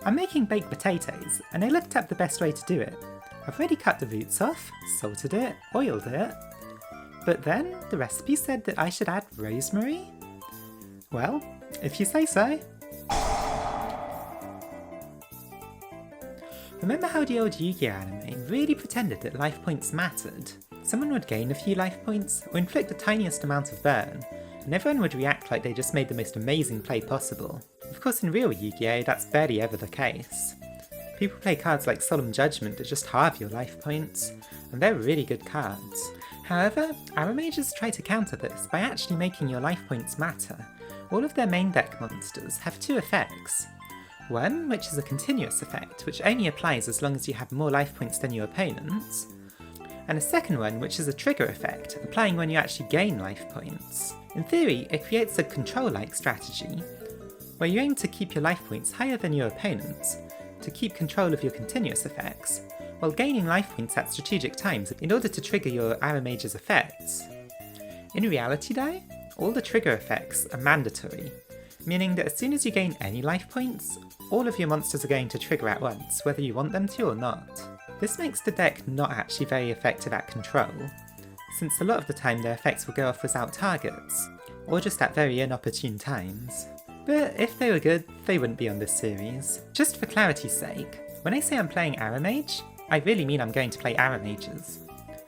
I'm making baked potatoes, and I looked up the best way to do it. I've already cut the roots off, salted it, oiled it, but then the recipe said that I should add rosemary? Well, if you say so. Remember how the old Yu-Gi-Oh anime really pretended that life points mattered? Someone would gain a few life points, or inflict the tiniest amount of burn, and everyone would react like they just made the most amazing play possible. Of course in real Yu-Gi-Oh that's barely ever the case. People play cards like Solemn Judgment that just halve your life points, and they're really good cards. However, Aromages try to counter this by actually making your life points matter. All of their main deck monsters have two effects. One, which is a continuous effect, which only applies as long as you have more life points than your opponents, and a second one, which is a trigger effect, applying when you actually gain life points. In theory, it creates a control-like strategy, where you aim to keep your life points higher than your opponents, to keep control of your continuous effects, while gaining life points at strategic times in order to trigger your Aromages effects. In reality though, all the trigger effects are mandatory, meaning that as soon as you gain any life points, all of your monsters are going to trigger at once, whether you want them to or not. This makes the deck not actually very effective at control, since a lot of the time their effects will go off without targets, or just at very inopportune times. But if they were good, they wouldn't be on this series. Just for clarity's sake, when I say I'm playing Aromage, I really mean I'm going to play Aromages.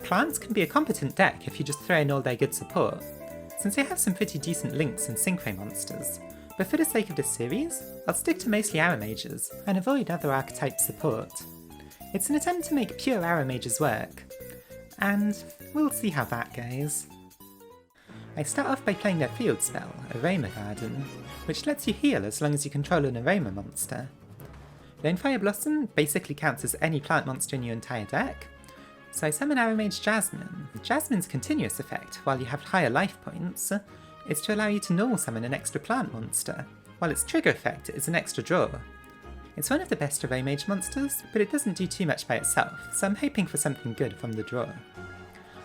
Plants can be a competent deck if you just throw in all their good support, since they have some pretty decent links and synchro monsters, but for the sake of this series, I'll stick to mostly Aromages and avoid other archetype support. It's an attempt to make pure Aromages work, and we'll see how that goes. I start off by playing their field spell, Aroma Garden, which lets you heal as long as you control an aroma monster. Fire Blossom basically counts as any plant monster in your entire deck, so I summon Aromage Jasmine. Jasmine's continuous effect, while you have higher life points, is to allow you to normal summon an extra plant monster, while its trigger effect is an extra draw. It's one of the best Aromage monsters, but it doesn't do too much by itself, so I'm hoping for something good from the draw.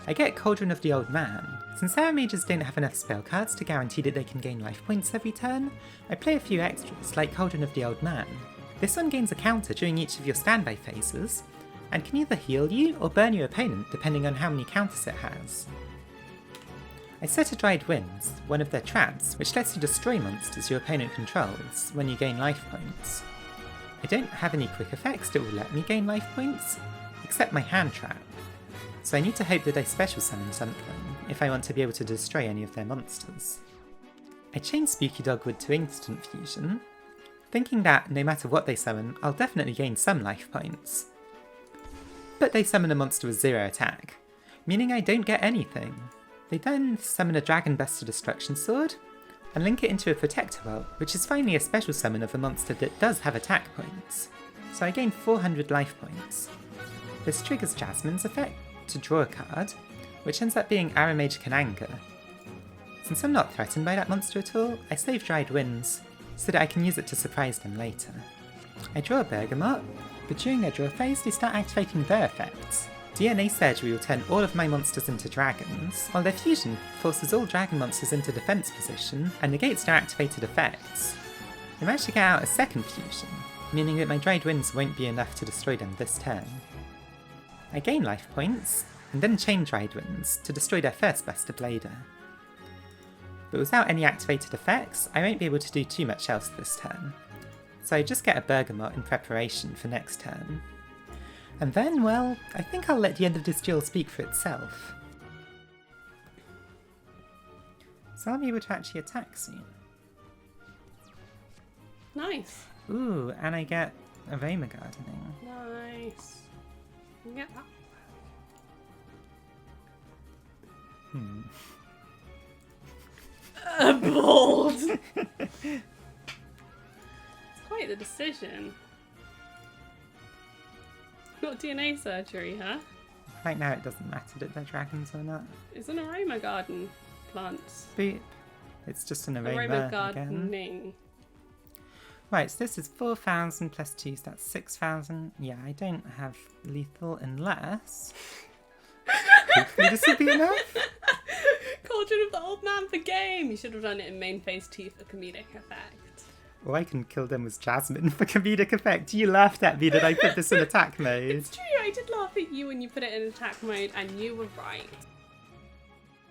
I get Cauldron of the Old Man. Since Aromages don't have enough spell cards to guarantee that they can gain life points every turn, I play a few extras like Cauldron of the Old Man. This one gains a counter during each of your standby phases, and can either heal you or burn your opponent depending on how many counters it has. I set a Dried Winds, one of their traps, which lets you destroy monsters your opponent controls when you gain life points. I don't have any quick effects that will let me gain life points, except my hand trap, so I need to hope that I special summon something if I want to be able to destroy any of their monsters. I chain Spooky Dogwood to Instant Fusion, thinking that no matter what they summon, I'll definitely gain some life points. But they summon a monster with 0 attack, meaning I don't get anything. They then summon a Dragon Buster Destruction Sword, and link it into a Protector Bolt, which is finally a special summon of a monster that does have attack points, so I gain 400 life points. This triggers Jasmine's effect to draw a card, which ends up being Aromage Kananga. Since I'm not threatened by that monster at all, I save Dried Winds, so that I can use it to surprise them later. I draw a Bergamot, but during their draw phase they start activating their effects. DNA Surgery will turn all of my monsters into dragons, while their fusion forces all dragon monsters into defense position and negates their activated effects. I managed to get out a second fusion, meaning that my Dried Winds won't be enough to destroy them this turn. I gain life points, and then chain Dried Winds to destroy their first Buster Blader. But without any activated effects, I won't be able to do too much else this turn, so I just get a Bergamot in preparation for next turn. And then, well, I think I'll let the end of this duel speak for itself. So I'll be able to actually attack soon. Nice. Ooh, and I get Aroma Gardening. Nice. You can get that. Bold! It's quite the decision. Not DNA surgery, huh? Right now it doesn't matter that they're dragons or not. It's an aroma garden plants. But it's just an aroma Aroma again. gardening. Right, so this is 4,000 plus 2, so that's 6,000. Yeah, I don't have lethal unless... Hopefully this will be enough. Cauldron of the Old Man for game! You should have done it in main phase 2 for comedic effect. Or I can kill them with Jasmine for comedic effect. You laughed at me that I put this in attack mode. It's true, I did laugh at you when you put it in attack mode, and you were right.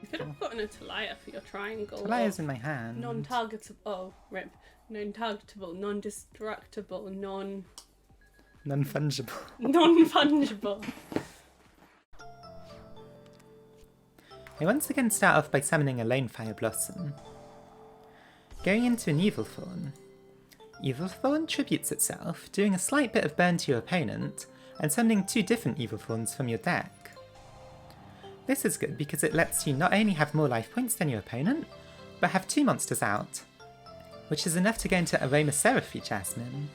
You could have gotten a Talia for your triangle. Talia's in my hand. Non-targetable. Oh, rip. Non-targetable, non-destructible, Non-fungible. non-fungible. I once again start off by summoning a Lone Fire Blossom. Going into an Evil Thorn. Evil Thorn tributes itself, doing a slight bit of burn to your opponent, and summoning 2 different Evil Thorns from your deck. This is good because it lets you not only have more life points than your opponent, but have 2 monsters out, which is enough to go into Aromages Jasmine.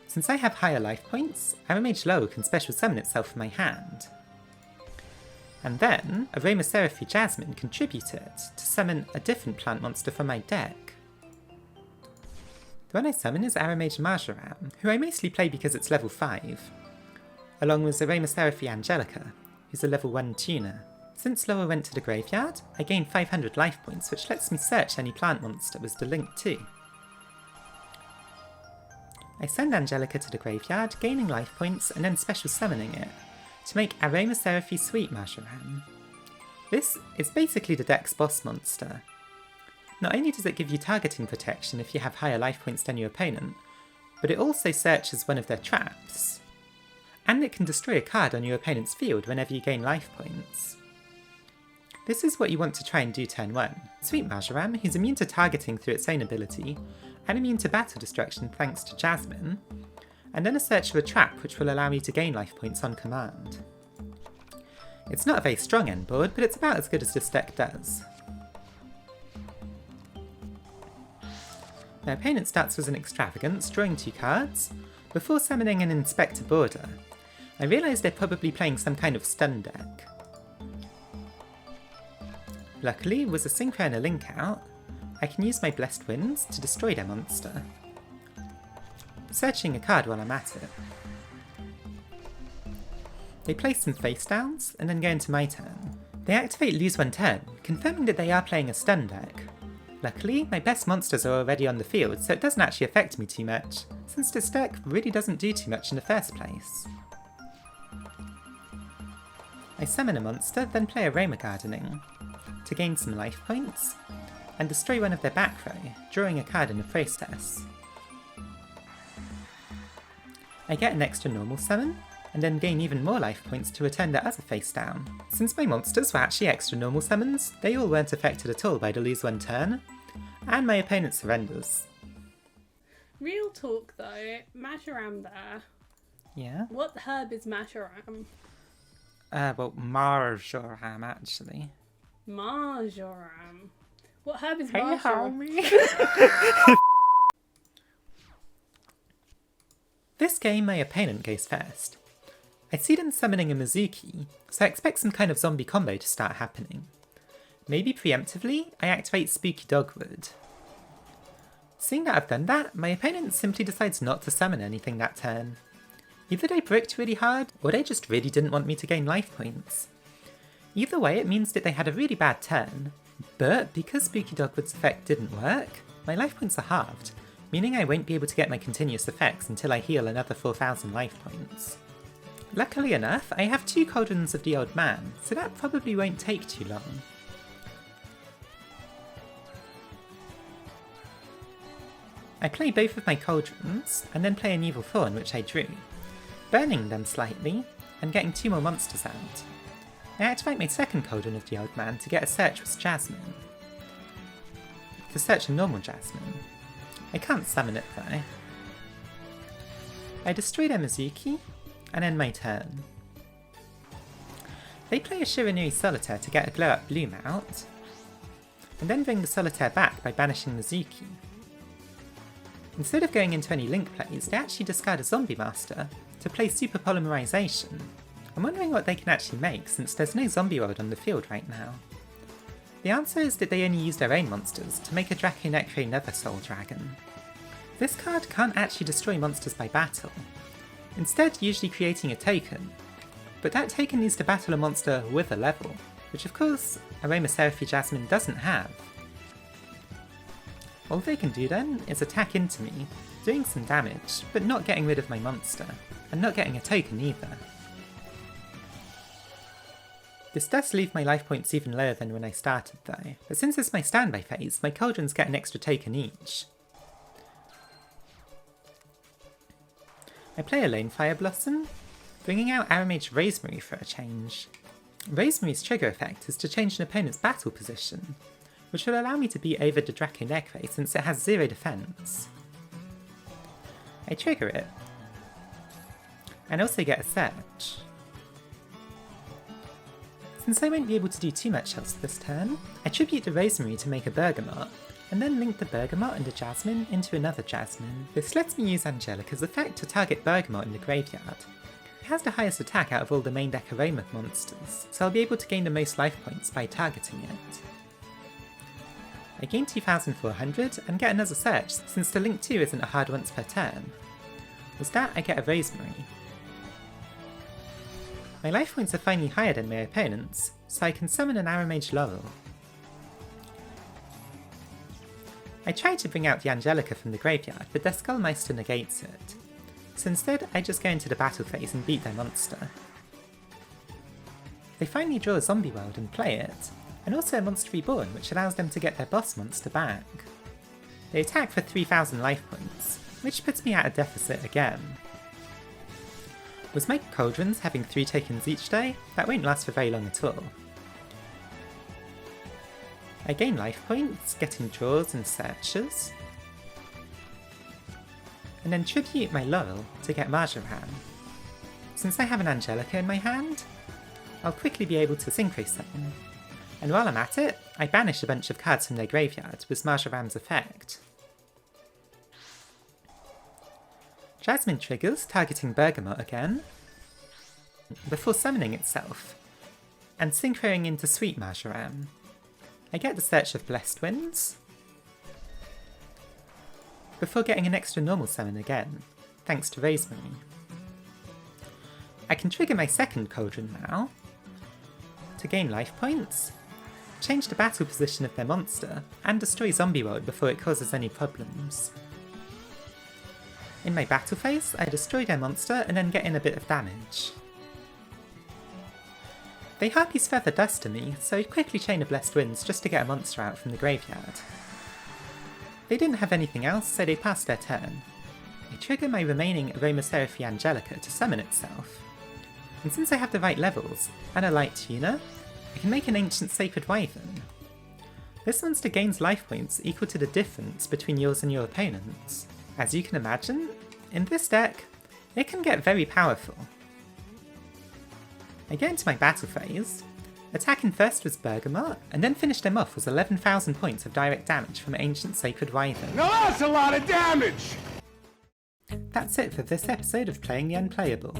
Since I have higher life points, Aromages Low can special summon itself from my hand. And then, Aromages Jasmine can tribute it to summon a different plant monster from my deck. The one I summon is Aromages Marjoram, who I mostly play because it's level 5, along with Aromages Angelica, who's a level 1 tuner. Since Laura went to the graveyard, I gain 500 life points, which lets me search any plant monster with the link too. I send Angelica to the graveyard, gaining life points and then special summoning it, to make Aromases Sweet Marjoram. This is basically the deck's boss monster. Not only does it give you targeting protection if you have higher life points than your opponent, but it also searches one of their traps. And it can destroy a card on your opponent's field whenever you gain life points. This is what you want to try and do turn 1. Sweet Marjoram, who's immune to targeting through its own ability, and immune to battle destruction thanks to Jasmine, and then a search for a trap which will allow me to gain life points on command. It's not a very strong end board, but it's about as good as this deck does. My opponent starts with an Extravagance, drawing 2 cards, before summoning an Inspector Border. I realise they're probably playing some kind of stun deck. Luckily, with a Synchro and a Link out, I can use my Blessed Winds to destroy their monster, searching a card while I'm at it. They place some face downs, and then go into my turn. They activate Lose 1 turn, confirming that they are playing a stun deck. Luckily, my best monsters are already on the field, so it doesn't actually affect me too much, since this deck really doesn't do too much in the first place. I summon a monster, then play Aroma Gardening, to gain some life points, and destroy one of their back row, drawing a card in the process. I get an extra normal summon, and then gain even more life points to return the other face down. Since my monsters were actually extra normal summons, they all weren't affected at all by the Lose 1 turn, and my opponent surrenders. Real talk though, Marjoram there. Yeah? What herb is Marjoram? Well, Marjoram actually. Marjoram. What herb is Hey, Marjoram? homie! This game, my opponent goes first. I see them summoning a Mizuki, so I expect some kind of zombie combo to start happening. Maybe preemptively, I activate Spooky Dogwood. Seeing that I've done that, my opponent simply decides not to summon anything that turn. Either they bricked really hard, or they just really didn't want me to gain life points. Either way, it means that they had a really bad turn, but because Spooky Dogwood's effect didn't work, my life points are halved, meaning I won't be able to get my continuous effects until I heal another 4,000 life points. Luckily enough, I have 2 Cauldrons of the Old Man, so that probably won't take too long. I play both of my Cauldrons, and then play an Evil Thorn which I drew, burning them slightly, and getting 2 more monsters out. I activate my second Cauldron of the Old Man to get a search with Jasmine. To search a normal Jasmine. I can't summon it though. I destroy their Mizuki, and end my turn. They play a Shiranui Solitaire to get a Glow Up Bloom out, and then bring the Solitaire back by banishing Mizuki. Instead of going into any link plays, they actually discard a Zombie Master to play Super Polymerization. I'm wondering what they can actually make, since there's no Zombie World on the field right now. The answer is that they only use their own monsters to make a Draco Necro Nether Soul Dragon. This card can't actually destroy monsters by battle, instead usually creating a token, but that token needs to battle a monster with a level, which of course Aromases Jasmine doesn't have. All they can do then is attack into me, doing some damage, but not getting rid of my monster, and not getting a token either. This does leave my life points even lower than when I started though, but since it's my standby phase, my cauldrons get an extra token each. I play a lone Fire Blossom, bringing out Aromages Rosemary for a change. Rosemary's trigger effect is to change an opponent's battle position, which will allow me to beat over the Draco Necro since it has 0 defense. I trigger it, and also get a search. Since I won't be able to do too much else this turn, I tribute the Rosemary to make a Bergamot, and then link the Bergamot and a Jasmine into another Jasmine. This lets me use Angelica's effect to target Bergamot in the graveyard. It has the highest attack out of all the main deck Aroma monsters, so I'll be able to gain the most life points by targeting it. I gain 2400 and get another search since the link 2 isn't a hard once per turn. With that I get a Rosemary. My life points are finally higher than my opponent's, so I can summon an Aromage Laurel. I tried to bring out the Angelica from the graveyard, but their Skullmeister negates it, so instead I just go into the battle phase and beat their monster. They finally draw a Zombie World and play it, and also a Monster Reborn which allows them to get their boss monster back. They attack for 3000 life points, which puts me at a deficit again. With my cauldrons having 3 tokens each day, that won't last for very long at all. I gain life points, getting draws and searches, and then tribute my Laurel to get Marjoram. Since I have an Angelica in my hand, I'll quickly be able to Synchro Summon, and while I'm at it, I banish a bunch of cards from their graveyard with Marjoram's effect. Jasmine triggers, targeting Bergamot again, before summoning itself, and synchroing into Sweet Marjoram. I get the Search of Blessed Winds, before getting an extra normal summon again, thanks to Rosemary. I can trigger my second cauldron now, to gain life points, change the battle position of their monster, and destroy Zombie World before it causes any problems. In my battle phase, I destroy their monster and then get in a bit of damage. They Harpy's Feather Dust to me, so I quickly chain a Blessed Winds just to get a monster out from the graveyard. They didn't have anything else, so they passed their turn. I trigger my remaining Aromaseraphy Angelica to summon itself. And since I have the right levels, and a light tuner, I can make an Ancient Sacred Wyvern. This monster gains life points equal to the difference between yours and your opponent's. As you can imagine, in this deck, it can get very powerful. I go into my battle phase, attacking first with Bergamot, and then finish them off with 11,000 points of direct damage from Ancient Sacred Wyvern. Now that's a lot of damage! That's it for this episode of Playing the Unplayable.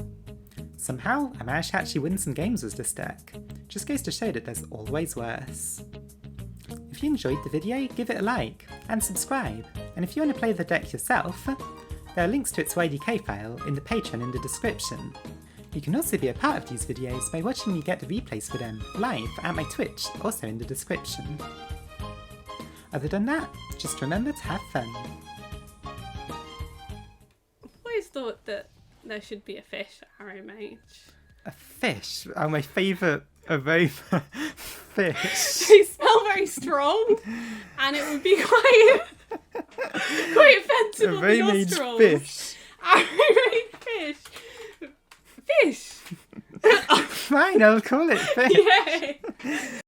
Somehow, I managed to actually win some games with this deck. Just goes to show that there's always worse. If you enjoyed the video, give it a like, and subscribe. And if you want to play the deck yourself, there are links to its YDK file in the Patreon in the description. You can also be a part of these videos by watching me get the replays for them live at my Twitch, also in the description. Other than that, just remember to have fun. I've always thought that there should be a fish at Aromage. A fish? Oh, my favourite aroma fish. They smell very strong, and it would be quite offensive on the Aromage nostrils. fish. Aromage fish. Fish. Fine, I'll call it fish. Yeah.